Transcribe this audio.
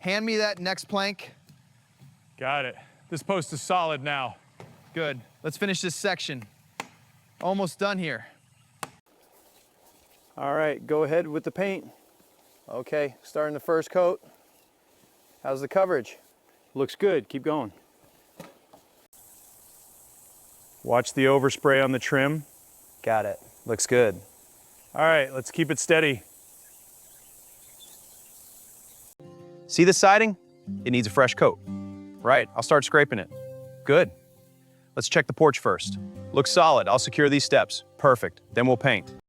Hand me that next plank. Got it. This post is solid now. Good. Let's finish this section. Almost done here. All right, go ahead with the paint. Okay, starting the first coat. How's the coverage? Looks good. Keep going. Watch the overspray on the trim. Got it. Looks good. All right, let's keep it steady. See the siding? It needs a fresh coat. Right, I'll start scraping it. Good. Let's check the porch first. Looks solid. I'll secure these steps. Perfect. Then we'll paint.